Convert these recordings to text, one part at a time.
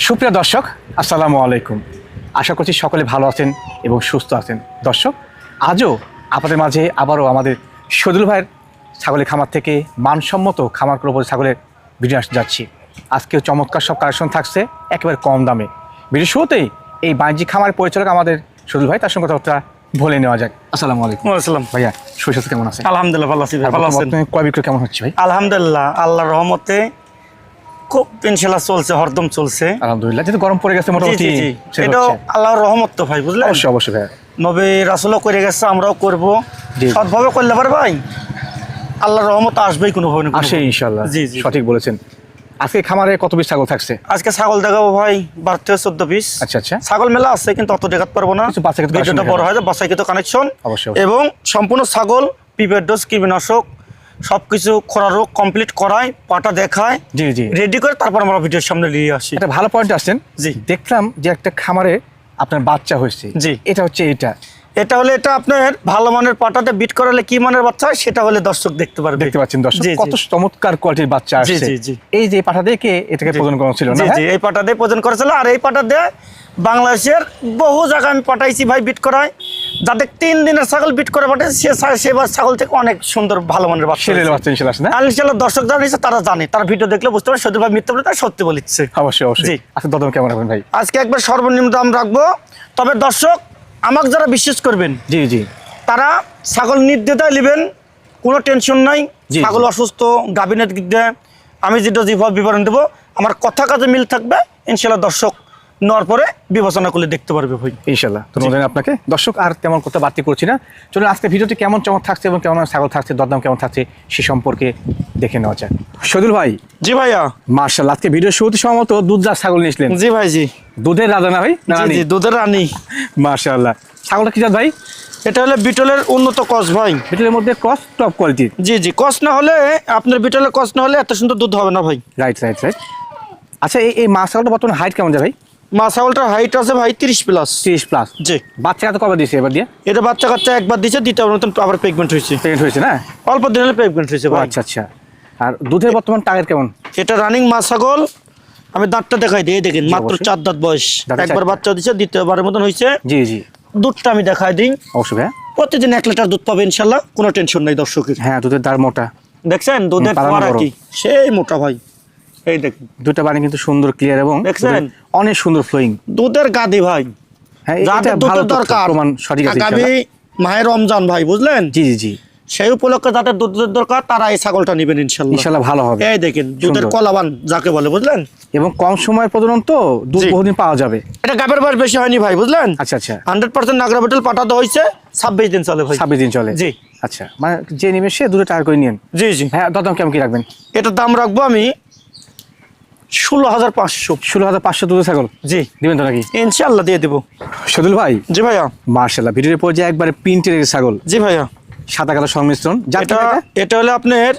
সুপ্রিয় দর্শক, আসসালামু আলাইকুম। আশা করছি সকলে ভালো আছেন এবং সুস্থ আছেন। দর্শক, আজও আপনাদের মাঝে আবারও আমাদের সজল ভাইয়ের ছাগলের খামার থেকে মানসম্মত খামার করে ছাগলের ভিডিও আসতে যাচ্ছি। আজকেও চমৎকার সব কালেকশন থাকছে একেবারে কম দামে। ভিডিও শুরুতেই এই বাণিজ্যিক খামারের পরিচালক আমাদের সজল ভাই, তার সঙ্গে কথাটা বলে নেওয়া যাক। আসসালামু আলাইকুম। আসসালাম ভাইয়া, শরীর কেমন আছে? আলহামদুলিল্লাহ ভালো আছি ভাই। ভালো আছেন? ক্রয় বিক্রয় কেমন হচ্ছে ভাই? আলহামদুলিল্লাহ, আল্লাহর রহমতে খুব ইনশাআল্লাহ চলছে, হরদম চলছে আলহামদুলিল্লাহ। যেহেতু গরম পড়ে গেছে মোটামুটি, এটা আল্লাহর রহমত তো ভাই, বুঝলেন? অবশ্যই অবশ্যই ভাইয়া। নবী রাসূলও করে গেছে, আমরাও করব। জি। সৎভাবে করলে পারে ভাই আল্লাহর রহমত আসবেই কোনো ভাবে না কোনো আসে ভাবে। ইনশাআল্লাহ। জি জি সঠিক বলেছেন। আজকে খামারে কত পিস ছাগল থাকছে? আজকে ছাগল দেখাবো ভাই 12 থেকে 14 পিস। আচ্ছা আচ্ছা। ছাগল মেলা আছে কিন্তু অত দেখাতে পারবো না, কিছু বাচ্চাকে তো ভিডিওটা connection বড় দেখাবো। হয় যায়, বাচ্চাকে তো কানেকশন অবশ্যই। এবং সম্পূর্ণ ছাগল প্রিপেড ডোজ, কীটনাশক সবকিছু খরা রোগ কমপ্লিট করায়, পাটা দেখায়, জি জি। রেডি করে তারপর আমরা ভিডিওর সামনে নিয়ে আসি। এটা ভালো পয়েন্ট আসছেন। জি। দেখলাম যে একটা খামারে আপনার বাচ্চা হয়েছে। জি। এটা হচ্ছে এটা এটা আপনার ভালো মানের পাটাতে বিট করালে কি মানের বাচ্চা হয় সেটা হলে দর্শক দেখতে পারবে। দেখতে পাচ্ছেন দর্শক, জি, জি। কত চমৎকার কোয়ালিটির বাচ্চা জি, আসছে। জি, জি। এই যে পাঠা দেখে এটাকে জি। প্রদান করা ছিল না? জি জি, এই পাটা দিয়ে প্রয়োজন করেছিল। আর এই পাটা দিয়ে বাংলাদেশের বহু জায়গায় আমি পাঠাইছি ভাই বিট করায়। যাদের 3 দিনের ছাগল বিট করে পাঠাই সেবার ছাগল থেকে অনেক সুন্দর ভালো মানের বাচ্চা ছেলের হয়েছে। বাচ্চা ইনশাআল্লাহ আসছে না? আর ইনশাআল্লাহ দর্শক যারা নিচ্ছে তারা জানে, তারা ভিডিও দেখলে বুঝতে পারে সত্যি ভাই মিথ্যা বলে, তারা সত্যি বলিচ্ছে। অবশ্যই অবশ্যই। জি। আচ্ছা, দদম কেমন রাখবেন ভাই? আজকে একবার সর্বনিম্ন দাম রাখবো। তবে দর্শক আমাকে যারা বিশ্বাস করবেন জি জি তারা ছাগল নির্দ্বিধায় নেবেন, কোনো টেনশন নাই। জি, ছাগল জি। অসুস্থ, গাভিনের দিক দিয়ে আমি যেটা যেভাবে বিবরণ দেবো, আমার কথা কাজে মিল থাকবে। ইনশাল্লাহ দর্শক নেওয়ার পরে বিবেচনা করলে দেখতে পারবে ভাই। ইনশাআল্লাহ। ধন্যবাদ আপনাকে। দর্শক, আর তেমন কথা বাড়তি করছি না, চলুন আজকে ভিডিওটি কেমন চমক থাকছে এবং কেমন ছাগল থাকছে, দরদাম কেমন থাকছে সে সম্পর্কে দেখে নেওয়া যায়। সজল ভাই, জি ভাইয়া। মার্শাল্লাহ, আজকে ভিডিও শুরুতে সম্ভবত দুধজাত ছাগল নিয়েছিলেন। জি ভাই। জি দুধের রাজা না ভাই? না জি রানী? জি, দুধের রানী। মার্শাল্লাহ। ছাগলটা কি জাত ভাই? এটা হলে বিটলের উন্নত কস ভাই। ভিতরের মধ্যে ক্রস টপ কোয়ালিটির। জি জি, কস না হলে আপনার বিটলের কস না হলে এত সুন্দর দুধ হবে না ভাই। Right right right. আচ্ছা, এই মা ছাগলটা বর্তমানে হাইট কেমন যায় ভাই? মা ছাগলটার হাইট আছে ভাই 30+। 30+। জি। বাচ্চা তো কবে দিয়েছে এবার দিয়ে? এটা বাচ্চা কাচ্চা একবার দিচ্ছে, দ্বিতীয়বার মতন আবার প্রেগনেন্ট হয়েছে। প্রেগনেন্ট হয়েছে না? অল্প দিন হলে প্রেগনেন্ট হয়েছে ও ভাই। আচ্ছা আচ্ছা। আর দুধের বর্তমান টার্গেট কেমন? এটা রানিং মা ছাগল। আমি দাঁতটা দেখাই দিই, দেখেন মাত্র অবশ্যই। 4 দাঁত বয়স। দাঁতে একবার 4 বাচ্চা দিচ্ছে, দ্বিতীয়বারের মতন হয়েছে। জি জি, দুধটা আমি দেখাই দিই, অবশ্যই ভাইয়া। প্রতিদিন 1 লিটার দুধ পাবে ইনশাল্লাহ, কোনো টেনশন নাই দর্শকের। হ্যাঁ, দুধের দাঁড় মোটা। দেখছেন দুধের পালানো ফোয়ারা বড়। কি সেই মোটা ভাই। এই দেখেন দুটা বাণী কিন্তু সুন্দর ক্লিয়ার এবং দেখছেন? দুধের অনেক সুন্দর ফ্লোয়িং। দুধের গাদি ভাই। হ্যাঁ, যাদের এটা ভালো দুধের দরকার, প্রমাণ সঠিক আছে আগামী ইনশাআল্লাহ। মাহে রমজান ভাই, বুঝলেন? জি জি জি, সেই উপলক্ষে যাদের দুধের দরকার তারা এই ছাগলটা নেবেন ইনশাল্লাহ। ইনশাআল্লাহ ভালো হবে। এই দেখেন দুধের সুন্দর। কলাবান যাকে বলে, বুঝলেন? এবং কম সময়ের প্রজনন তো দুধ জি। বহুদিন পাওয়া যাবে। এটা গাবের বয়স বেশি হয়নি ভাই, বুঝলেন? আচ্ছা আচ্ছা। 100% নাগরা বিটল পাঠাতে হয়েছে, 26 দিন চলে ভাই। 26 দিন চলে। জি আচ্ছা, মানে যে নিমেষে দুটো টায়ার করে নিয়েন। জি জি। হ্যাঁ, দরদাম কেমন কি রাখবেন? এটার দাম রাখবো আমি 16,500। 16,500 দুধের ছাগল জি দিবেন তো নাকি? ইনশাল্লাহ দিয়ে দেবো। সজল ভাই, জি ভাইয়া। মার্শাল্লাহ, ভিডিওর পর যে একবারে প্রিন্টের ছাগল, জি ভাইয়া। সাদা কালো সংমিশ্রণ, এটা এটা হলে আপনার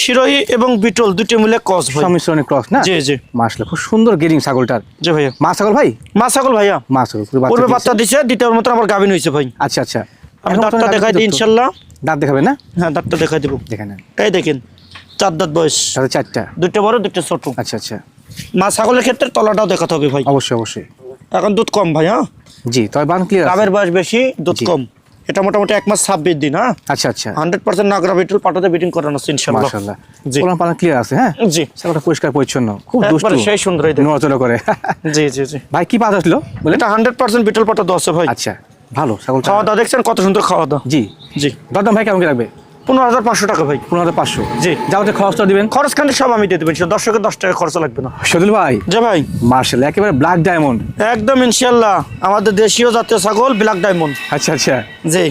শিরোহী এবং বিটল দুটো মিলে কস ভাই। সংমিশ্রণের ক্রস না? জি জি মার্শাল্লাহ, খুব সুন্দর গেরিং ছাগলটার। জি ভাইয়া। মা ছাগল ভাই? মা ছাগল ভাইয়া। মা ছাগল পুরো পূর্বে বাচ্চা বাচ্চা দিছে, দ্বিতীয় মতন আবার গাভিন হয়েছে ভাই। দিয়েছে। আচ্ছা আচ্ছা। আমি এখন দাঁতটা তো দেখাই দিই দাঁত ইনশাল্লাহ। দাঁত দেখাবেন না? হ্যাঁ দাঁতটা দেখাই দেবো, দেখে নেন। এই দেখেন 4 দাঁত বয়স, তাহলে 4টা। দুটো বড় দুটো ছোট। আচ্ছা আচ্ছা, মা ছাগলের ক্ষেত্রে তলাটাও দেখাতে হবে ভাই। অবশ্যই অবশ্যই। এখন দুধ কম ভাই। হ্যাঁ, জি, তবে বান ক্লিয়ার। গাবের বয়স বেশি, দুধ জি। কম। এটা মোটামুটি 1 মাস 26 দিন। হ্যাঁ, আচ্ছা আচ্ছা, 100% নাগরা বিটল পাটাতে বিটিং করানো আছে ইনশাল্লাহ। মাশাআল্লাহ। জি। কোন পানা ক্লিয়ার আছে? হ্যাঁ জি ছাগলটা পরিষ্কার পরিচ্ছন্ন, খুব দুষ্টু, একবারে সেই সুন্দর, এই দেখুন। নড়াচড়া করে। জি জি জি। ভাই কি পাতা আসলো বলে? এটা 100% বিটল পাটা দশে ভাই। আচ্ছা, ভালো ছাগলটা। খাওয়া দাওয়া দেখছেন কত সুন্দর খাওয়া দাওয়া। জি জি। দরদাম ভাই কেমন কি রাখবে? 15,500 টাকা ভাই। 15,500। জি। যাওয়াতে খরচটা দিবেন? খরচ খানি সব আমি দিয়ে দেবেন, দর্শকের 10 টাকা খরচ লাগবে না। সজল ভাই, জি ভাই। মার্শাল্লাহ, একেবারে ব্ল্যাক ডায়মন্ড। একদম ইনশাল্লাহ আমাদের দেশীয় জাতীয় ছাগল ব্ল্যাক ডায়মন্ড। আচ্ছা আচ্ছা। জি।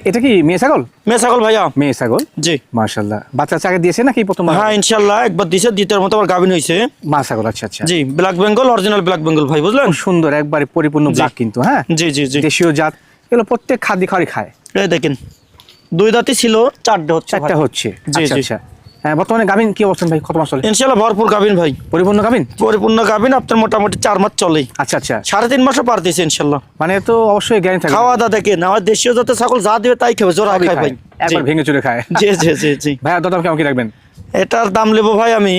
এটা কি মেয়ে ছাগল? মেয়ে ছাগল ভাইয়া। মেয়ে ছাগল। জি। মার্শাল্লাহ, বাচ্চা চাকে দিয়েছে নাকি প্রথম? হ্যাঁ ইনশাল্লাহ একবার দিছে, দ্বিতীয় মতো আবার গাভিন হয়েছে। মা ছাগল। আচ্ছা আচ্ছা। জি, black Bengal, original black Bengal ভাই, বুঝলেন? খুব সুন্দর, একবারে পরিপূর্ণ ব্ল্যাক কিন্তু। হ্যাঁ, জি জি জি। দেশীয় জাত, এগুলো প্রত্যেক খাদ্য খাওয়ারই খায়। এই দেখেন 2 দাঁতই ছিল, 4টে হচ্ছে। 4টা হচ্ছে। জি, আচ্ছা জি। আচ্ছা। হ্যাঁ, বর্তমানে গাভিন কি অবস্থান ভাই? কত মাস চলে? ইনশাল্লাহ ভরপুর গাভিন ভাই, পরিপূর্ণ গাভিন। পরিপূর্ণ গাভিন। আপনার মোটামুটি 4 মাস চলে, আচ্ছা আচ্ছা। 3.5 মাসও পার দিয়েছে ইনশাল্লাহ। মানে তো অবশ্যই গ্যারান্টি থাকে। খাওয়া দাওয়া দেখেন, আমার দেশীয় জাতের ছাগল যা দিবে তাই খাবে, জোড়া খায় ভাই। একবার ভেঙে চুরে খায়। জি জি জি জি। ভাইয়া দরদাম কেমন কি রাখবেন? এটার দাম নেবো ভাই আমি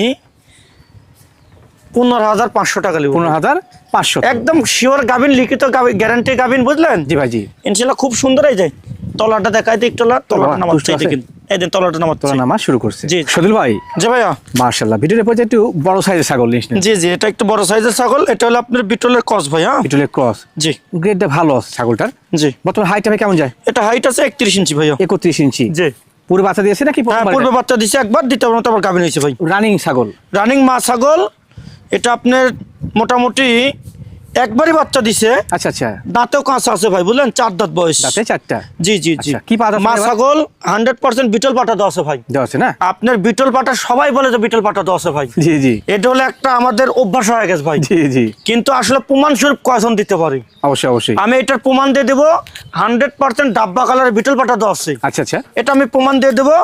15,500 টাকা লিখব। 15,500 একদম শিওর গাবিন, লিখিত গাবিন, গ্যারান্টি গাবিন, বুঝলেন? জি ভাই জি। ইনশাল্লাহ খুব সুন্দর। এই যে তলাটা দেখাই দিই, তলাটা নামাচ্ছে দেখেন, এই দিন তলাটা নামাচ্ছে। তোলা নামা শুরু করছে। জি। সদুল ভাই জি ভাইয়া, মাশাআল্লাহ, ভিডিওর পর একটু বড় সাইজের ছাগল নিয়েছেন। জি জি, এটা একটু বড় সাইজের ছাগল। এটা হলো আপনার বিটলের ক্রস ভাই। হ্যাঁ, বিটলের ক্রস। জি, গ্রেডটা ভালো আছে ছাগলটার। জি। বর্তমান হাইটটা ভাই কেমন যায়? এটা হাইট আছে 31 ইঞ্চি ভাইয়া। 31 ইঞ্চি। জি। পুরো বাচ্চা দিয়েছে নাকি? হ্যাঁ, পূর্বে বাচ্চা দিছে একবার, দ্বিতীয়বার মতো আবার গাবিন হয়েছে ভাই। রানিং ছাগল। রানিং মা ছাগল। এটা আপনার মোটামুটি একবারই বাচ্চা দিছে। আচ্ছা আচ্ছা। দাঁতেও কাঁচা আছে ভাই, বুঝলেন? 4 দাঁত বয়স। দাঁতে 4টা। জি জি জি। আচ্ছা, কি পাতা মা ছাগল 100% বিটল পাটা দেওয়া আছে ভাই। দেওয়া আছে না? আপনার বিটল পাটা সবাই বলে যে বিটল পাটা দেওয়া আছে ভাই। জি জি। এটা হলো একটা আমাদের অভ্যাস হয়ে গেছে ভাই। জি জি। কিন্তু আসলে প্রমাণ স্বরূপ কয়জন দিতে পারি? অবশ্যই অবশ্যই। আমি এটার প্রমাণ দিয়ে দেবো। 100% ডাব্বা কালারের বিটল পাটা দেওয়া আছে। আচ্ছা আচ্ছা। এটা আমি প্রমাণ দিয়ে দেবো।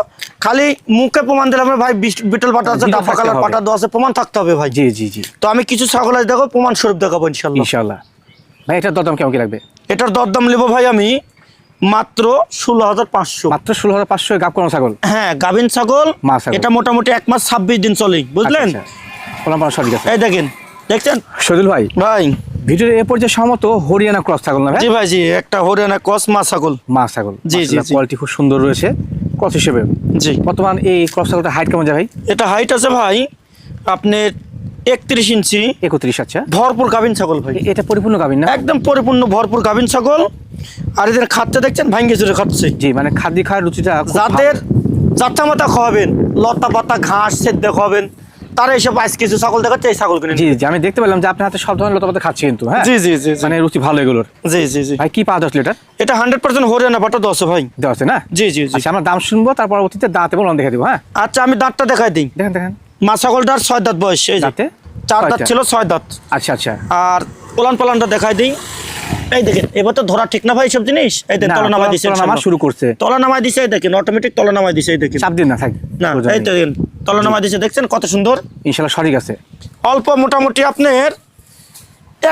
খালি মুখে প্রমাণ দিলাম না ভাই, বিটল পাটা আছে, বিটল ডাব্বা থাকতে কালার হবে। পাটা দেওয়া আছে, প্রমাণ থাকতে হবে ভাই। জি জি জি। তো আমি কিছু ছাগল আজ দেখো প্রমাণ স্বরূপ দেখাবো ইনশাল্লাহ। ইনশাআল্লাহ। ভাই এটার দরদাম কেমন কি লাগবে? এটার দরদাম নেবো ভাই আমি মাত্র 16,500। মাত্র 16,500 গাব কোন ছাগল? হ্যাঁ, গাভিন ছাগল। মা ছাগল। এটা মোটামুটি 1 মাস 26 দিন চলে, বুঝলেন? বললাম সঠিক আছে। এই দেখেন, দেখছেন সদুল ভাই ভাই? ভিডিওর এ পর্যায়ে সম্মত হরিয়ানা ক্রস ছাগল না ভাই? জি ভাই জি, একটা হরিয়ানা ক্রস মা ছাগল। মা ছাগল। জি, জি, জি। কোয়ালিটি খুব সুন্দর রয়েছে ক্রস হিসেবে। জি। বর্তমান এই ক্রস ছাগলটা হাইট কেমন যায় ভাই? এটা হাইট আছে ভাই আপনার 31 ইঞ্চি। 31। আচ্ছা। ভরপুর গাভিন ছাগল ভাই। এটা পরিপূর্ণ গাভীর না? একদম পরিপূর্ণ ভরপুর গাভিন ছাগল। আর এদের খাচ্ছে দেখছেন, ভাঙ্গে চুরে খাচ্ছে। জি, মানে খাদ্য খাওয়ার রুচিটা খুব যাদের ভালো। যাত্রা মাথা খাওয়াবেন, লতা পাতা ঘাস সেদ্ধ খাওয়াবেন, তারা এইসব আইস কিছু ছাগল দেখাচ্ছে, এই ছাগল কিনে জি জি, আমি দেখতে পেলাম যে আপনার হাতে সব ধরনের লতাপাতা খাচ্ছে কিন্তু। হ্যাঁ জি জি জি জি। মানে রুচি ভালো এগুলোর। জি জি জি। ভাই কি পাওয়া যাচ্ছে এটা? এটা 100% হরিয়ানা পাটা দশ ভাই। দেওয়া আছে না? জি জি জি। আচ্ছা, আমরা দাম শুনবো, তার পরবর্তীতে দাঁত এবং লন দেখে দিব। হ্যাঁ, আচ্ছা, আমি দাঁতটা দেখাই দিই। দেখেন দেখেন। মা ছাগলটার 6 দাঁত বয়স। এই যে দাঁতে 4 দাঁত 6টা। ছিল, 6 দাঁত। আচ্ছা আচ্ছা। আর পোলান পালানটা দেখাই দিই। এই দেখেন, এবার তো ধরা ঠিক না ভাই সব জিনিস। এই দেখেন, না, তলা নামাই দিছে, নামা শুরু করছে। তলা নামাই দিছে। এই দেখেন, অটোমেটিক তলা নামাই দিছে। এই দেখেন, চাপ দিন না, থাক না, এই দেখেন তলা নামাই দিছে, দেখছেন কত সুন্দর। ইনশাআল্লাহ সঠিক আছে। অল্প মোটামুটি আপনার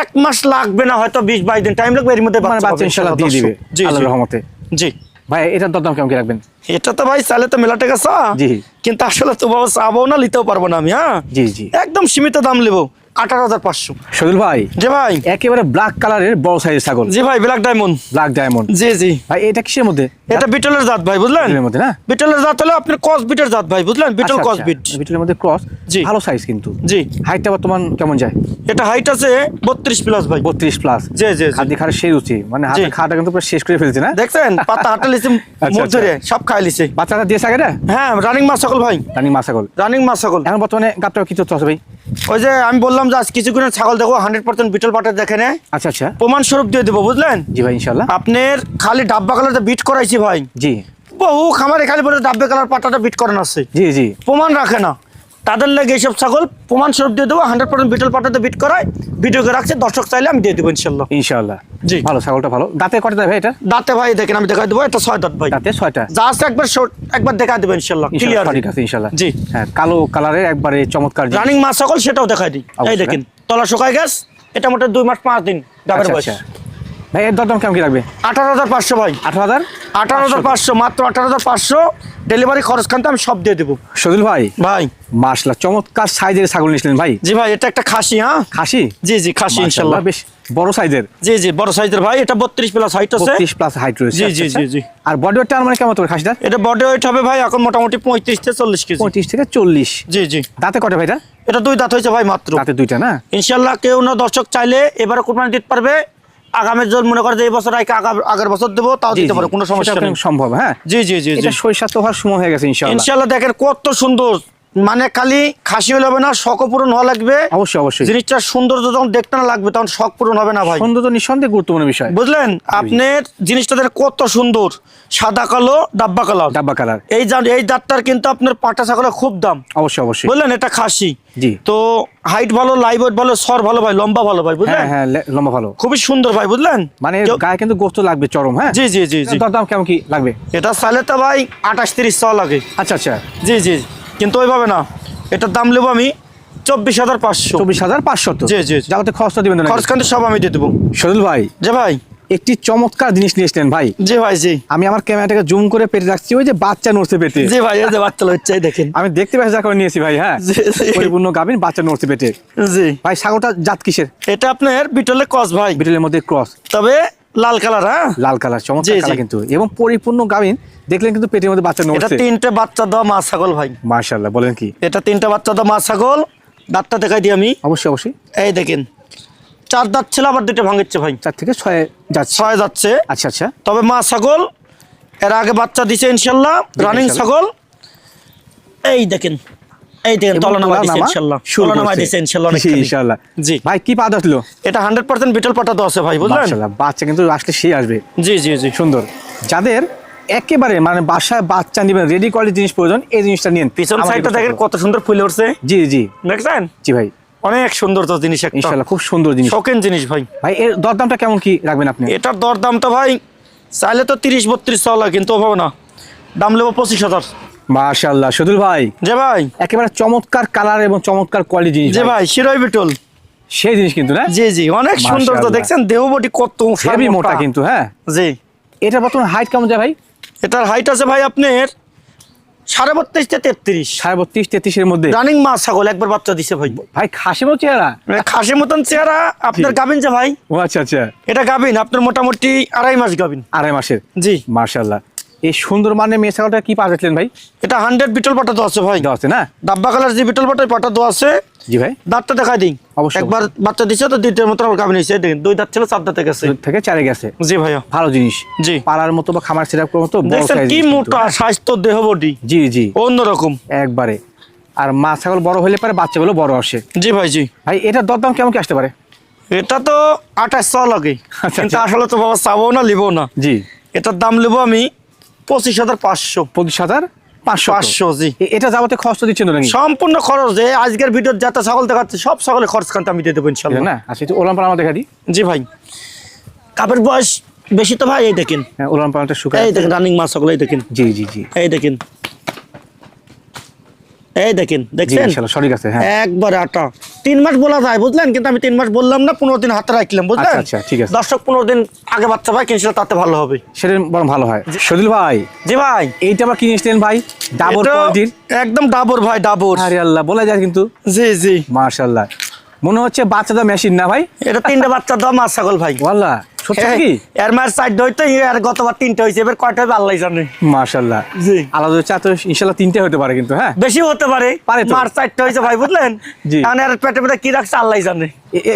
1 মাস লাগবে না, হয়তো 20-22 দিন টাইম লাগবে, এর মধ্যে মানে বাচ্চা ইনশাআল্লাহ দিয়ে দিবে জি আল্লাহর জি রহমতে। জি। ভাই এটার দরদাম কেমন কি রাখবেন? এটা তো ভাই চাইলে তো মেলা টাকা চা, জি। কিন্তু আসলে তো বাবা চাবো না, নিতেও পারবো না আমি। হ্যাঁ জি জি। একদম সীমিত দাম নেবো, 18,500। সদুল ভাই জি ভাই। একেবারে ব্ল্যাক কালারের বড় সাইজের ছাগল। জি ভাই, ব্ল্যাক ডায়মন্ড। Black diamond. জি জি। ভাই এটা কিসের মধ্যে? এটা বিটলের জাত ভাই, বুঝলেন? বিটলের মধ্যে না? বিটলের জাত হলো আপনার ক্রস বিটের জাত ভাই, বুঝলেন? বিটল আচ্ছা, ক্রস আচ্ছা। বিট। বিটলের মধ্যে ক্রস। জি। ভালো সাইজ কিন্তু। জি। হাইটটা বর্তমান কেমন যায়? এটা হাইট আছে 32 প্লাস ভাই। 32 প্লাস। জি জি জি। খাদ্য খাওয়ার সেই রুচি, মানে হাতে জি। খাওয়াটা কিন্তু পুরো শেষ করে ফেলছে না? দেখছেন পাতা হাঁটা লিছে, আচ্ছা, মুখ ধরে সব খাই লিছে। বাচ্চাটা দিয়েছে আগেটা? হ্যাঁ, রানিং মাছ ছাগল ভাই, রানিং মা ছাগল। রানিং মাছ ছাগল। এখন বর্তমানে গাবটা কি তথ্য আছে ভাই? ওই যে আমি বললাম যে আজ কিছুক্ষণের ছাগল দেখো 100% বিটল পাটের দেখে নে, আচ্ছা আচ্ছা। প্রমাণ স্বরূপ দিয়ে দেবো, বুঝলেন? জি ভাই ইনশাআল্লাহ। আপনার খালি ডাব্বা কালারটা বিট করাইছি ভাই। জি বহু খামারে খালি বলে ডাব্বা কালার পাটাটা বিট করানো আছে, জি জি। প্রমাণ রাখে না। তাদের লাগে এইসব ছাগল প্রমাণ স্বরূপ দিয়ে দেবো। 100% বিটল পাটাতে বিট করায়, ভিডিওকে রাখছে, দর্শক চাইলে আমি দিয়ে দেবো ইনশাল্লাহ। ইনশাআল্লাহ। জি। ভালো ছাগলটা ভালো। দাঁতে কয়টা দেয় ভাই এটা? দাঁতে ভাই দেখেন, আমি দেখাই দেবো, এটা 6 দাঁত ভাই। দাঁতে 6টা। জাস্ট একবার দেখা দেবো ইনশাল্লাহ, ইনশাআল্লাহ ক্লিয়ার। ঠিক আছে ইনশাআল্লাহ। জি। হ্যাঁ, কালো কালারের একবারে চমৎকার জিনিস। রানিং মাছ ছাগল সেটাও দেখাই দিই। এই অবশ্যই। দেখেন তলা শুকায় গেছে, এটা মোটে 2 মাস 5 দিন ডাবের আচ্ছা, বয়স। আচ্ছা। ভাই এর দরদাম কেমন কি রাখবে? 18,500 ভাই। 18,000। 18,500, মাত্র 18,500। ডেলিভারি খরচ খানতে আমি সব দিয়ে দেবো সদুল ভাই ভাই। মাশাআল্লাহ চমৎকার সাইজের ছাগল নিয়েছিলেন ভাই। জি ভাই, এটা একটা খাসি। হ্যাঁ খাসি? জি জি, খাসি ইনশাল্লাহ। মাশাআল্লাহ বেশ বড় সাইজের। জি জি, বড় সাইজের ভাই। এটা 32 প্লাস হাইট আছে। 32 প্লাস হাইট রয়েছে। জি, আচ্ছা, জি, আচ্ছা। জি, জি। আর বডি ওয়েটটা মানে কেমন তোর খাসিটা? এটা বডি ওয়েট হবে ভাই এখন মোটামুটি 35 থেকে 40 কেজি। 35 থেকে 40। জি জি। দাঁতে কয়টা ভাই এটা? এটা 2 দাঁত হয়েছে ভাই মাত্র। দাঁতে 2টা না? ইনশাল্লাহ কেউ না দর্শক চাইলে এবারে কুরবানি দিতে পারবে। আগামী জল মনে করে যে এই বছর আগের বছর দেবো, তাও জি, দিতে জি। পারে, কোনো সমস্যা সেটা নেই। সম্ভব। হ্যাঁ জি জি জি জি। এটা সরিষা তো হওয়ার সময় হয়ে গেছে ইনশাআল্লাহ। ইনশাল্লাহ দেখেন কত সুন্দর, মানে খালি খাসি হলে হবে না, শখ পূরণ হওয়া লাগবে। অবশ্যই অবশ্যই। জিনিসটা সৌন্দর্য যখন দেখতে না লাগবে, তখন শখ পূরণ হবে না ভাই, সুন্দর তো নিঃসন্দেহে গুরুত্বপূর্ণ বিষয়। বুঝলেন? আপনার জিনিসটা দেখেন কত সুন্দর, সাদা কালো ডাব্বা কালার। ডাব্বা কালার। এই জাতটার কিন্তু আপনার পাটা ছাগলের খুব দাম, অবশ্যই অবশ্যই। বুঝলেন? এটা খাসি। জি। তো হাইট ভালো, লাইভ ওয়েট ভালো, সর ভালো ভাই, লম্বা ভালো ভাই, বুঝলেন? হ্যাঁ হ্যাঁ, লম্বা ভালো। খুবই সুন্দর ভাই, বুঝলেন? মানে গায়ে কিন্তু গোস্ত লাগবে চরম। হ্যাঁ জি জি জি জি। দরদাম কেমন কি লাগবে? এটা চাইলে তো ভাই 28-30 চাওয়া লাগে। আচ্ছা আচ্ছা। জি জি, কিন্তু ওইভাবে না, এটার দাম নেবো আমি 24,500। 24,500। জি, জি, জি। যাতে খরচটা দিবেন না? খরচ কিন্তু সব আমি দিয়ে দেবো। সদুল ভাই যে ভাই একটি চমৎকার জিনিস নিয়ে এসেছেন ভাই। জি ভাই জি আমি আমার ক্যামেরাটাকে জুম করে পেটে রাখছি, ওই যে বাচ্চা নড়ছে পেটে। জি ভাই এই যে বাচ্চা হচ্ছে দেখেন। আমি দেখতে পাচ্ছি যা করে নিয়েছি ভাই। হ্যাঁ, জি, জি। পরিপূর্ণ গাভীন, বাচ্চা নড়ছে পেটে। জি ভাই ছাগলটা জাত কিসের? এটা আপনার বিটলের ক্রস ভাই, বিটলের মধ্যে ক্রস, তবে লাল কালার। হ্যাঁ লাল কালার, চমৎকার জি, জি। কালার কিন্তু, এবং পরিপূর্ণ গাভীন। দেখলেন কিন্তু পেটের মধ্যে বাচ্চা এটা নড়ছে। 3টে বাচ্চা দেওয়া মা ছাগল ভাই। মাশাআল্লাহ, বলেন কি? এটা 3টে বাচ্চা দেওয়া মা ছাগল। দাঁতটা দেখাই দিই আমি। অবশ্যই অবশ্যই। এই দেখেন 4 দাঁত ছিল, আবার 2টা ভাঙছে ভাই। 4 থেকে 6 যাচ্ছে। 6 যাচ্ছে। আচ্ছা আচ্ছা। তবে মা ছাগল এর আগে বাচ্চা দিছে ইনশাল্লাহ, রানিং ছাগল। এই দেখেন এই দেখেন এবং তলানামা দিছে তোলানামা ইনশাল্লাহ, শুরু তলানামা করছে। দিছে ইনশাল্লাহ জি, অনেকখানি। ইনশাআল্লাহ। জি ভাই কি পা আসলো? এটা 100% বিটল পাটা তো আছে ভাই, বুঝলেন? মাশাআল্লাহ, বাচ্চা কিন্তু আসলে সেই আসবে। জি জি জি সুন্দর। যাদের একেবারে মানে বাসায় বাচ্চা নেবেন, রেডি কোয়ালিটি জিনিস প্রয়োজন, এই জিনিসটা নিন। পিছন আমাদের সাইডটা কাছে দেখেন থাকবে। কত সুন্দর ফুলে উঠছে, জি জি দেখছেন? জি ভাই, অনেক সুন্দর তো জিনিস, একটা ইনশাআল্লাহ খুব সুন্দর জিনিস। শৌখিন জিনিস ভাই। ভাই এর দরদামটা কেমন কি রাখবেন আপনি? এটার দরদাম তো ভাই চাইলে তো 30-32 চাওয়া, কিন্তু হবে না, দাম নেবো 25,000। মাশাআল্লাহ সদুল ভাই, যে ভাই একেবারে চমৎকার কালার এবং চমৎকার কোয়ালিটি জিনিস। যে ভাই শিরোই বিটল, সেই জিনিস কিন্তু না? জি জি অনেক সুন্দর তো, মাশাআল্লাহ। দেখছেন দেহবটি কত হেভি মোটা কিন্তু। হ্যাঁ, জি এটা বর্তমান হাইট কেমন যায় ভাই? এটার হাইট আছে ভাই আপনার 32.5 থেকে 33। 32 33 এর মধ্যে। রানিং মা ছাগল, একবার বাচ্চা দিছে ভাই। ভাই খাসি মতো চেহারা। খাসির মতন চেহারা। আপনার জি। গাবিন যে ভাই, ও আচ্ছা আচ্ছা, এটা গাবিন আপনার মোটামুটি 2.5 মাস গাবিন। 2.5 মাসের। জি মাশাআল্লাহ, এই সুন্দর মানের মেয়ে ছাগলটা কি পা যাচ্ছিলেন ভাই? এটা 100 বিটল পাটা তো আছে ভাই, দেওয়া আছে না? ডাব্বা কালার যে বিটল পাটা পাটা তো আছে। জি ভাই, দাঁতটা দেখাই দিই। অবশ্যই, একবার বাচ্চা দিছে তো 2টার মতো গাবিন হয়েছে, দেখেন 2 দাঁত ছিল 4 দাঁতে গেছে। 2 থেকে 4 গেছে। জি ভাইয়া ভালো জিনিস। জি পালার মতো বা খামার সেটআপ করার মতো বড় দেখছেন সাইজ। কি মোটা স্বাস্থ্য দেহ বডি, জি জি অন্যরকম। একবারে। আর মা ছাগল বড় হলে পরে বাচ্চাগুলো বড় আসে। জি ভাই জি ভাই এটার দরদাম কেমন কি আসতে পারে? এটা তো 2800 লাগে, আচ্ছা, কিন্তু আচ্ছা। আসলে তো বাবা চাবো না, লিবো না। জি, এটার দাম নেবো আমি 25,500। 25,500। জি এটা যাবতে খরচ তো দিচ্ছেন তো নাকি? সম্পূর্ণ খরচ। যে আজকের ভিডিও যত ছাগল দেখাচ্ছে সব ছাগলের খরচ কান্তা আমি দিয়ে দেবো এটা ইনশাল্লাহ। না? আচ্ছা, একটু ওলান পালানো দেখা দিই। জি ভাই কাপের বয়স বেশি তো ভাই, এই দেখেন, হ্যাঁ, ওলান পালানটা শুকায়। এই দেখেন রানিং মাছ ছাগল, এই দেখেন, জি জি জি এই দেখেন, এই দেখেন, জি, দেখছেন ইনশাআল্লাহ সঠিক আছে। হ্যাঁ, একবারে আটা। 3 মাস বলা যায় বুঝলেন, কিন্তু আমি 3 মাস বললাম না, 15 দিন হাতে রাখলাম বুঝলেন। আচ্ছা, আচ্ছা, ঠিক আছে। দর্শক 15 দিন আগে বাচ্চা ভাই কিনছিল, তাতে ভালো হবে। সেটা বরং ভালো হয়। সদিল ভাই, জি ভাই এইটা আবার কি নিয়েছিলেন ভাই? ডাবর এটা কোয়ালিটির। একদম ডাবর ভাই, ডাবর। আরে আল্লাহ, বলা যায় কিন্তু। জি জি মাশাআল্লাহ, মনে হচ্ছে বাচ্চাদের মেশিন না ভাই? এটা 3টে বাচ্চা দেওয়া মাছ ছাগল ভাই। ওয়াল্লাহ, সত্যি কি? এর মায়ের 4 হইতো, আর গতবার 3টে হয়েছে, এবার কয়টা হবে আল্লাহ জানে। মাশাআল্লাহ, জি আলাদা চা তো ইনশাআল্লাহ 3টে হতে পারে কিন্তু। হ্যাঁ, বেশি হতে পারে, পারে তো। মার 4টে হয়েছে ভাই বুঝলেন। জি। কারণ এর পেটে পেটে কি রাখছে আল্লাহ জানে।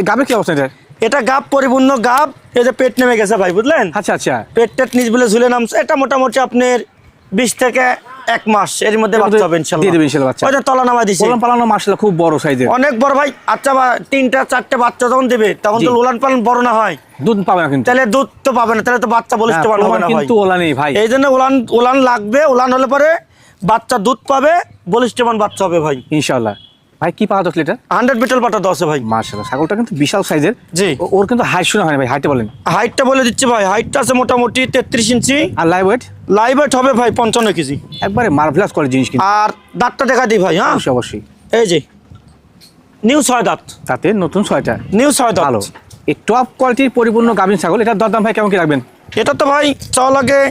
গাবে কি অবস্থা এটা? এটা গাব, পরিপূর্ণ গাব। এই যে পেট নেমে গেছে ভাই বুঝলেন, আচ্ছা আচ্ছা, পেট টেট নিচ বলে ঝুলে নামছে। এটা মোটামুটি আপনার 20 থেকে 1 মাস এর মধ্যে বাচ্চা হবে ইনশাআল্লাহ। দিয়ে দেবে ইনশাআল্লাহ বাচ্চা। ওই যে তলা নামা দিছে, ওলান পালানো মাশাআল্লাহ খুব বড় সাইজের। অনেক বড় ভাই। আচ্ছা 3টা 4টে বাচ্চা যখন দেবে তখন তো জি। উলান পালন বড় না হয়, দুধ পাবে না কিন্তু। তাহলে দুধ তো পাবে না, তাহলে তো বাচ্চা বলিষ্ঠবান হবে না ভাই। কিন্তু ওলা নেই ভাই। এই জন্য উলান উলান লাগবে, উলান হলে পরে বাচ্চা দুধ পাবে, বলিষ্ঠবান বাচ্চা হবে ভাই ইনশাআল্লাহ। ভাই কি পাওয়া যাচ্ছে এটা? 100 বিটল পাটা দশে ভাই। মাশাআল্লাহ, ছাগলটা কিন্তু বিশাল সাইজের। জি ওর কিন্তু হাইট শোনা হয় না ভাই, হাইটে বলেন। হাইটটা বলে দিচ্ছি ভাই, হাইটটা আছে মোটামুটি 33 ইঞ্চি। আর লাইভ ওয়েট? লাইভ ওয়েট হবে ভাই 55 কেজি। একবারে মার্ভেলাস কোয়ালিটি জিনিস কিন্তু। আর দাঁতটা দেখা দিই ভাই। হ্যাঁ অবশ্যই অবশ্যই। এই যে নিউ 6 দাঁত, তাতে নতুন 6টা। নিউ 6 দাঁত। ভালো, এই টপ কোয়ালিটির পরিপূর্ণ গাভীন ছাগল। এটার দরদাম ভাই কেমন কি রাখবেন? এটা তো ভাই চাওয়া লাগে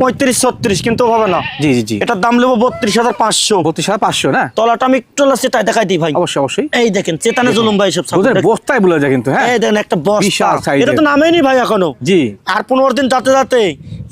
35-36, কিন্তু হবে না। জি জি জি, এটার দাম নেবো 32,500। 32,500 না? তলাটা আমি একটু সেটাই দেখাই দিই ভাই। অবশ্যই অবশ্যই। এই দেখেন চেতানে জুলুম ভাই, সব ছাগল দুধের দেখেন। বস্তায় বলে যায় কিন্তু। হ্যাঁ, এই দেখেন একটা বিশাল বস্তা, size এটা তো এর। নামেনি ভাই এখনো। জি, আর 15 দিন যাতে যাতে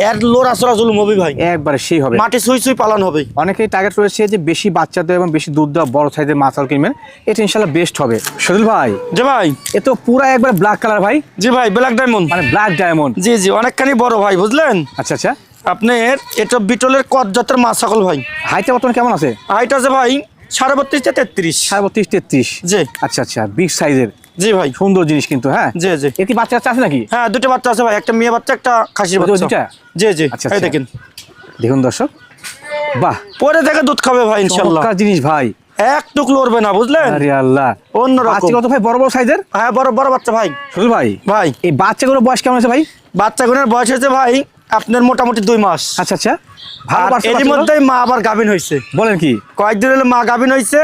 এর লোর আসরা জুলুম হবে ভাই, একবারে সেই হবে। মাটি সুই সুই পালন হবে। অনেকেই টার্গেট রয়েছে যে বেশি বাচ্চা দেওয়া এবং বেশি দুধ দেওয়া বড় সাইজের মাছাল কিনবেন, এটা ইনশাআল্লাহ বেস্ট হবে। সজল ভাই, যে ভাই এ তো পুরা একবার ব্ল্যাক কালার ভাই, জি ভাই ব্ল্যাক ডায়মন্ড, মানে ব্ল্যাক ডায়মন্ড। জি জি অনেকখানি বড় ভাই বুঝলেন। আচ্ছা আচ্ছা, আপনার এটা বিটলের কত জাতের মাছ ছাগল ভাই। হাইটটা বর্তমানে কেমন আছে? হাইট আছে ভাই 32.5 থেকে 33। 32 33। জি আচ্ছা আচ্ছা, বিগ সাইজের জি ভাই। সুন্দর জিনিস কিন্তু। হ্যাঁ, জি জি এর কি বাচ্চা আছে নাকি? হ্যাঁ 2টা বাচ্চা আছে ভাই, একটা মেয়ে বাচ্চা একটা খাসির ওই বাচ্চা। দুইটা? জি জি আচ্ছা, এই আচ্ছা। দেখেন, দেখুন দর্শক, বাহ, পরে থেকে দুধ খাবে ভাই ইনশাআল্লাহ। চমৎকার জিনিস ভাই। এক টুক লড়বে না বুঝলেন। আরে আল্লাহ, অন্যরকম। বাচ্চা কত ভাই? বড় বড় সাইজের? হ্যাঁ বড় বড় বাচ্চা ভাই। সজল ভাই, ভাই এই বাচ্চাগুলোর বয়স কেমন আছে ভাই? বাচ্চাগুলোর বয়স হয়েছে ভাই আপনার মোটামুটি 2 মাস। আচ্ছা আচ্ছা, ভালো আর বাচ্চা এরই বাচ্চাগুলো? মধ্যেই মা আবার গাভিন হয়েছে। বলেন কি? কয়েকদিন হলো মা গাভিন হয়েছে।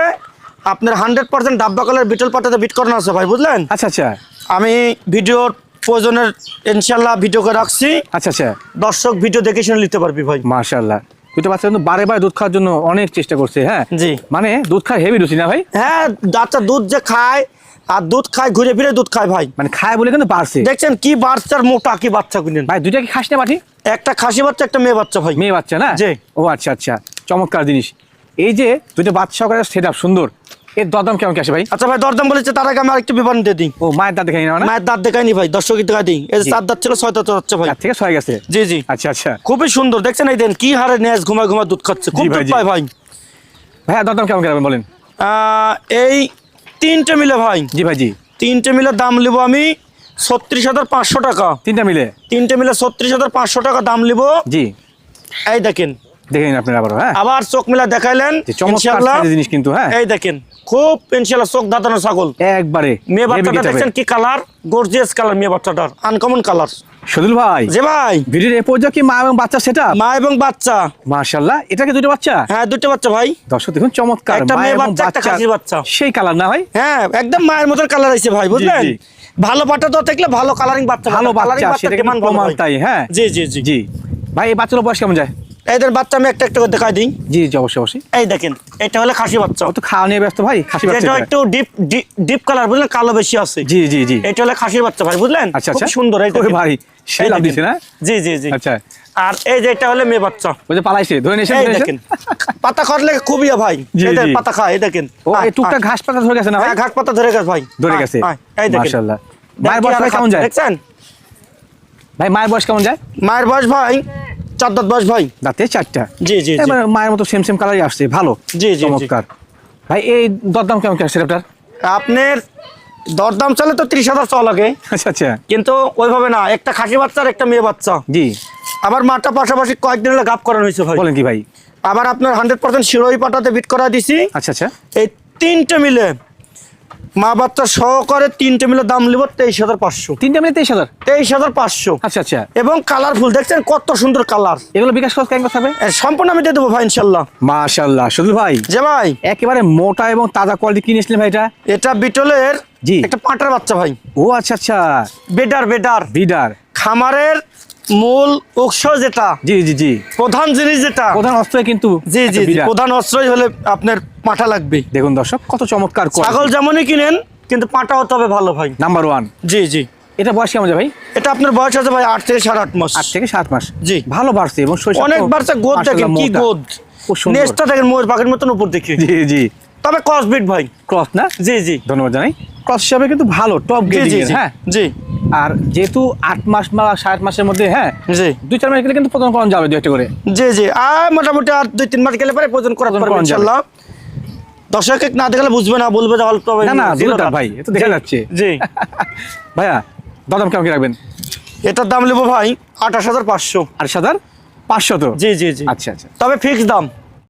আপনার 100% ডাব্বা কলের বিটল পাটাতে বিট করানো আছে ভাই বুঝলেন। আচ্ছা আচ্ছা, আমি ভিডিওর প্রয়োজনের ইনশাল্লাহ ভিডিও করে রাখছি, আচ্ছা আচ্ছা, দর্শক ভিডিও দেখে শুনে নিতে পারবি ভাই। মাশাআল্লাহ। দুটো বাচ্চা কিন্তু বারে বারে দুধ খাওয়ার জন্য অনেক চেষ্টা করছে, হ্যাঁ জি। মানে দুধ খায় হেভি রুচি না ভাই? হ্যাঁ, বাচ্চা দুধ যে খায় আর দুধ খায়, ঘুরে ফিরে দুধ খায় ভাই। মানে খায় বলে কিন্তু বাড়ছে। দেখছেন কি বাচ্চার মোটা, কি বাচ্চা কিনেন ভাই দুইটা কি খাস না পাঠি? একটা খাসি বাচ্চা, একটা মেয়ে বাচ্চা ভাই। মেয়ে বাচ্চা না? জি। ও আচ্ছা আচ্ছা, চমৎকার জিনিস। এই যে দুটো বাচ্চা করে সেট আপ সুন্দর, এর দরদাম কেমন কি আসে ভাই? আচ্ছা ভাই, দরদাম বলেছে তার আগে আমি আরেকটু বিবরণ দিয়ে দিই। ও মায়ের দাঁত দেখাই না? মায়ের দাঁত দেখায়নি ভাই, দর্শকের দেখা দিই। এই যে জি। 4 দাঁত ছিল, 6 দাঁত হচ্ছে ভাই। 4 থেকে 6 গেছে। জি জি, আচ্ছা আচ্ছা। খুবই সুন্দর। দেখছেন এই দেন কি হারে ন্যাস ঘুমায় ঘুমায় দুধ খাচ্ছে, খুব জি ভাই, দুধ জি। পায় ভাই। ভাইয়া দরদাম কেমন করবেন বলেন? এই 3টে মিলে ভাই, জি ভাই জি। 3টে মিলে দাম নিব আমি 36,500 টাকা। 3টা মিলে? 3টে মিলে 36,500 টাকা দাম নিব। জি। এই দেখেন, দেখে নিন আপনারা আবার, হ্যাঁ আবার চোখ মিলা দেখাইলেন যে চমৎকার ইনশাআল্লাহ। সাইজের জিনিস কিন্তু, হ্যাঁ এই দেখেন, খুব ইনশাআল্লাহ চোখ দাঁতানো ছাগল। একবারে মেয়ে heavy বাচ্চাটা get হবে। দেখছেন কি কালার, গর্জিয়াস কালার মেয়ে বাচ্চাটার, আনকমন কালার। সদুল ভাই, যে ভাই, ভিডিওর এ পর্যায়ে কি মা এবং বাচ্চা সেটা? মা এবং বাচ্চা। মাশাআল্লাহ, এটা কি দুটো বাচ্চা? হ্যাঁ, 2টা বাচ্চা ভাই। দর্শক দেখুন চমৎকার, একটা মা মেয়ে এবং বাচ্চা, একটা বাচ্চা খাসি বাচ্চা। সেই কালার না ভাই? হ্যাঁ, একদম মায়ের মতো কালার আইছে ভাই, বুঝলেন? জি। ভালো পাটা তো দেখলে ভালো কালারিং বাচ্চা, ভালো coloring বাচ্চা, সেটা কিন্তু demand ভালো প্রমাণ ভাই। তাই, হ্যাঁ জি জি জি জি। ভাই এই বাচ্চার বয়স কেমন যায়? এদের বাচ্চা আমি একটা একটা করে দেখাই দিই। জি জি, অবশ্যই অবশ্যই। এই দেখেন, এটা হলো খাসি বাচ্চা। ও তো খাওয়া নিয়ে ব্যস্ত ভাই, খাসি বাচ্চা এটা এটা। একটু ডিপ কালার, বুঝলেন, কালো বেশি আছে। জি জি জি। এটা হলো খাসির বাচ্চা ভাই, বুঝলেন? আচ্ছা খুব আচ্ছা, সুন্দর। এই ওরে দেখেন। ভাই সে এই লাভ দেখেন। দিছে না? জি জি জি। আচ্ছা, আর এই যে এটা হলো মেয়ে বাচ্চা। ওই যে পালাইছে, ধরে নিয়েছেন, এই ধরে নিয়েছেন? দেখেন, পাতা খাওয়ালে খুবই ভাই। জি, এই দেখেন, জি। পাতা খায়, এই দেখেন। ও এই টুকটাক ঘাস পাতা ধরে গেছে না ভাই? হ্যাঁ, ঘাট পাতা ধরে গেছে ভাই, ধরে গেছে, এই দেখেন। মাশাআল্লাহ। দেখেন মায়ের কি বয়স হারে ভাই কেমন যায়? দেখছেন? ভাই মায়ের বয়স কেমন যায়? মায়ের বয়স ভাই 4 দাঁত বয়স ভাই। দাঁতে 4টা। জি জি জি। এবার মায়ের মতো সেম সেম কালারই আসছে, ভালো, জি, জি, জি। চমৎকার। ভাই এই দরদাম কেমন কি আসছে আপনার? আপনার দরদাম চলে তো 30,000 চাওয়া লাগে, আচ্ছা আচ্ছা, কিন্তু ওইভাবে না। একটা খাসি বাচ্চা আর একটা মেয়ে বাচ্চা। জি। আবার মাটা পাশাপাশি কয়েকদিন হলে গাপ করানো হয়েছে ভাই। বলেন কি ভাই? আবার আপনার 100% শিরোই পাটাতে বিট করা দিছি। আচ্ছা আচ্ছা, এই 3টে মিলে মা বাচ্চা সহকারে 3টে মিলে দাম নিব 23,500। 3টা মিলে 23,000? 23,500। আচ্ছা আচ্ছা। এবং কালারফুল, দেখছেন কত সুন্দর কালার। এগুলো বিকাশ খরচ কেমন থাকবে? সম্পূর্ণ আমি দিয়ে দেবো ভাই ইনশাল্লাহ। মাশাআল্লাহ, সদুল ভাই যে ভাই, একেবারে মোটা এবং তাজা কোয়ালিটি কিনেছিলেন ভাই এটা? এটা বিটলের জি। একটা পাঁটার বাচ্চা ভাই। ও আচ্ছা আচ্ছা, বেডার বিডার। খামারের মূল উৎস যেটা, জি জি জি, প্রধান জিনিস যেটা, প্রধান অস্ত্র কিন্তু জি জি একটা জি, বিডার। প্রধান অস্ত্রই হলে আপনার পাঁঠা লাগবে। দেখুন দর্শক কত চমৎকার ছাগল যেমনই কিনেন, কিন্তু পাঁঠা হতে হবে ভালো ভাই। নাম্বার 1। জি জি। এটা বয়স কেমন যায় ভাই? এটা আপনার বয়স আছে ভাই 8 থেকে 8.5 মাস। 8 থেকে 7 মাস। জি। ভালো বাড়ছে এবং শৈশব অনেক বাচ্চা গোদ দেখেন, কি গোদ, খুব সুন্দর। নেস্টটা দেখেন ময়ূর পাখির মতন উপর দেখে। জি জি। তবে কসবিট ভাই। ক্রস না? জি জি ধন্যবাদ জানাই। ক্রস হিসাবে কিন্তু ভালো, টপ জি গ্রেডিং জি এর, জি হ্যাঁ। জি আর যেহেতু 8 মাস বা 7 মাসের মধ্যে, হ্যাঁ জি 2-4 মাস গেলে কিন্তু প্রথম করণ যাবে 2-1 করে। জি জি। আর মোটামুটি আর 2-3 মাস গেলে পরে প্রয়োজন করা প্রয়োজন পারবে করানো যাবে। ইনশাআল্লাহ। দর্শক না দেখলে বুঝবে না, বলবে যে অল্প না না, জিরো দুটো দাম। ভাই এ তো দেখা জি, যাচ্ছে। জি। ভাইয়া দাম কেমন কি রাখবেন? এটার দাম নেবো ভাই 28,500। 8,500 তো? জি জি জি। আচ্ছা আচ্ছা, তবে ফিক্স দাম।